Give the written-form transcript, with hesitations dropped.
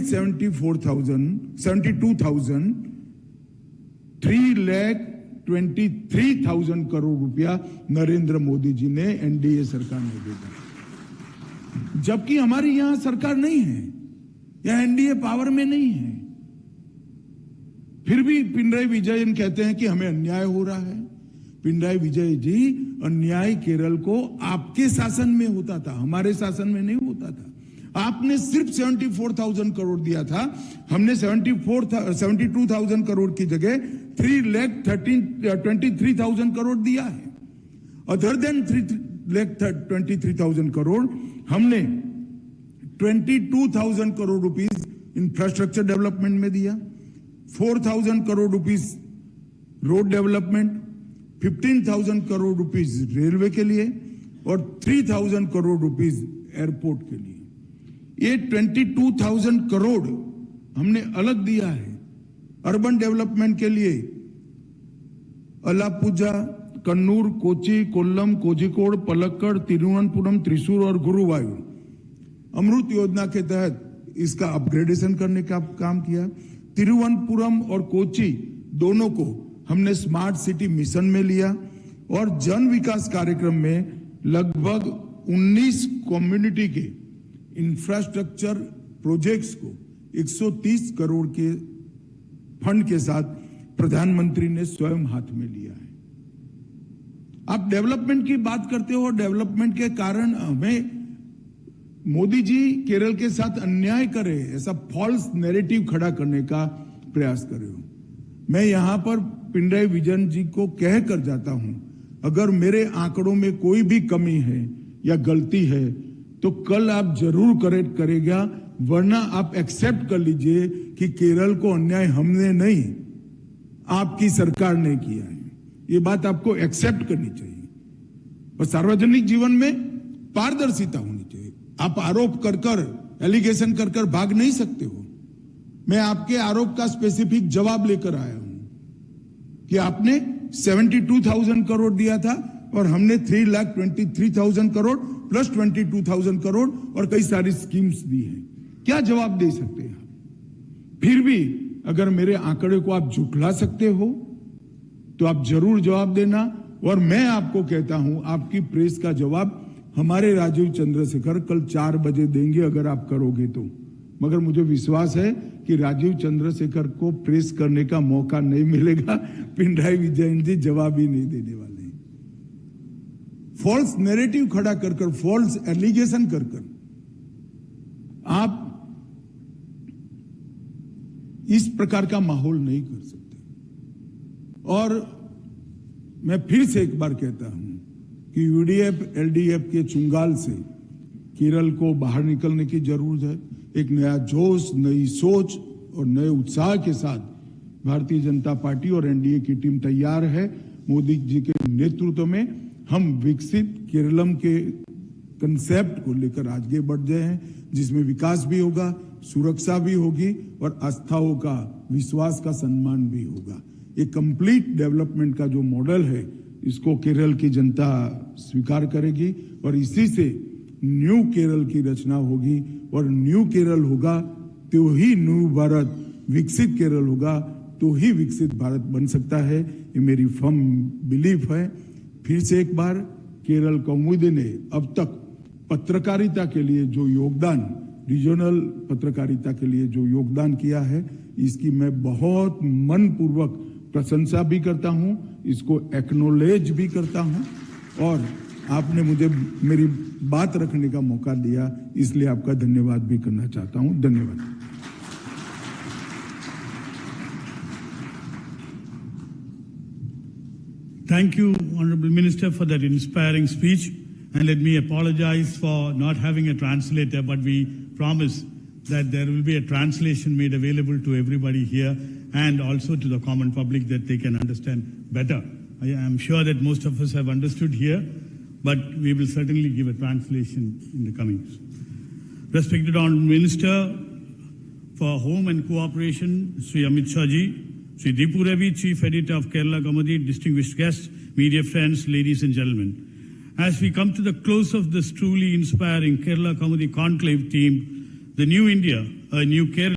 3,23,000 करोड़ रुपया नरेंद्र मोदी जी ने एनडीए सरकार ने भेजा, जबकि हमारी यहां सरकार नहीं है, यहां एनडीए पावर में नहीं है। फिर भी पिनराई विजयन कहते हैं कि हमें अन्याय हो रहा है। पिनराई विजयन जी, अन्याय केरल को आपके शासन में होता था, हमारे शासन में नहीं होता था। आपने सिर्फ 74,000 करोड़ दिया था, हमने 72,000 करोड़ की जगह 3,23,000 करोड़ दिया है। अदर देन 3,23,000 करोड़ हमने 22,000 करोड़ रुपीस इंफ्रास्ट्रक्चर डेवलपमेंट में दिया, 4,000 crore rupees road development, 15,000 crore rupees railway के लिए और 3,000 करोड़ रुपीस एयरपोर्ट के लिए। ये 22,000 करोड़ हमने अलग दिया है अर्बन डेवलपमेंट के लिए। अलापुजा, कन्नूर, कोची, कोल्लम, कोझिकोड, पलक्कड़, तिरुवनंतपुरम, त्रिशूर और गुरुवायूर अमृत योजना के तहत इसका अपग्रेडेशन करने का काम किया। तिरुवनंतपुरम और कोची दोनों को हमने स्मार्ट सिटी मिशन में लिया और जन विकास कार्यक्रम में लगभग 19 कम्युनिटी के इंफ्रास्ट्रक्चर प्रोजेक्ट्स को 130 करोड़ के फंड के साथ प्रधानमंत्री ने स्वयं हाथ में लिया है। आप डेवलपमेंट की बात करते हो, डेवलपमेंट के कारण हमें मोदी जी केरल के साथ अन्याय करे ऐसा फॉल्स नैरेटिव खड़ा करने का प्रयास कर रहे हो। मैं यहां पर पिनराई विजयन जी को कह कर जाता हूं, अगर मेरे आंकड़ों में कोई भी कमी है या गलती है तो कल आप जरूर करेक्ट करेगा, वरना आप एक्सेप्ट कर लीजिए कि केरल को अन्याय हमने नहीं, आपकी सरकार ने किया है। ये बात आपको एक्सेप्ट करनी चाहिए। और सार्वजनिक जीवन में पारदर्शिता होनी चाहिए। आप आरोप कर एलिगेशन कर भाग नहीं सकते हो। मैं आपके आरोप का स्पेसिफिक जवाब लेकर आया हूं कि आपने 72,000 करोड़ दिया था और हमने 3,23,000 करोड़ प्लस 22,000 करोड़ और कई सारी स्कीम्स दी हैं। क्या जवाब दे सकते हैं आप? फिर भी अगर मेरे आंकड़े को आप झुठला सकते हो तो आप जरूर जवाब देना। और मैं आपको कहता हूं, आपकी प्रेस का जवाब हमारे राजीव चंद्रशेखर कल 4 बजे देंगे अगर आप करोगे तो। मगर मुझे विश्वास है कि राजीव चंद्रशेखर को प्रेस करने का मौका नहीं मिलेगा। पिनराई विजयन जी जवाब ही नहीं देने वाले। फॉल्स नैरेटिव खड़ा कर फॉल्स एलिगेशन कर आप इस प्रकार का माहौल नहीं कर सकते। और मैं फिर से एक बार कहता हूं कि यूडीएफ एलडीएफ के चुंगाल से केरल को बाहर निकलने की जरूरत है। एक नया जोश, नई सोच और नए उत्साह के साथ भारतीय जनता पार्टी और एनडीए की टीम तैयार है। मोदी जी के नेतृत्व में हम विकसित केरलम के कंसेप्ट को लेकर आगे बढ़ गए हैं, जिसमें विकास भी होगा, सुरक्षा भी होगी और आस्थाओं का, विश्वास का सम्मान भी होगा। ये कंप्लीट डेवलपमेंट का जो मॉडल है, इसको केरल की जनता स्वीकार करेगी और इसी से न्यू केरल की रचना होगी। और न्यू केरल होगा तो ही न्यू भारत, विकसित केरल होगा तो ही विकसित भारत बन सकता है। ये मेरी फर्म बिलीफ है। फिर से एक बार केरल कौमुदी ने अब तक पत्रकारिता के लिए जो योगदान, रीजनल पत्रकारिता के लिए जो योगदान किया है, इसकी मैं बहुत मनपूर्वक प्रशंसा भी करता हूं, इसको एक्नॉलेज भी करता हूं। और आपने मुझे मेरी बात रखने का मौका दिया, इसलिए आपका धन्यवाद भी करना चाहता हूं। धन्यवाद। Thank you, Honorable Minister, for that inspiring speech. And let me apologize for not having a translator, but we promise that there will be a translation made available to everybody here and also to the common public that they can understand better. I am sure that most of us have understood here, but we will certainly give a translation in the coming. Respected Honorable Minister for Home and Cooperation, Sri Amit Shah ji, Sri Deepu Ravi, Chief Editor of Kerala Kaumudi, distinguished guests, media friends, ladies and gentlemen. As we come to the close of this truly inspiring Kerala Kaumudi conclave team, the new India, a new Kerala,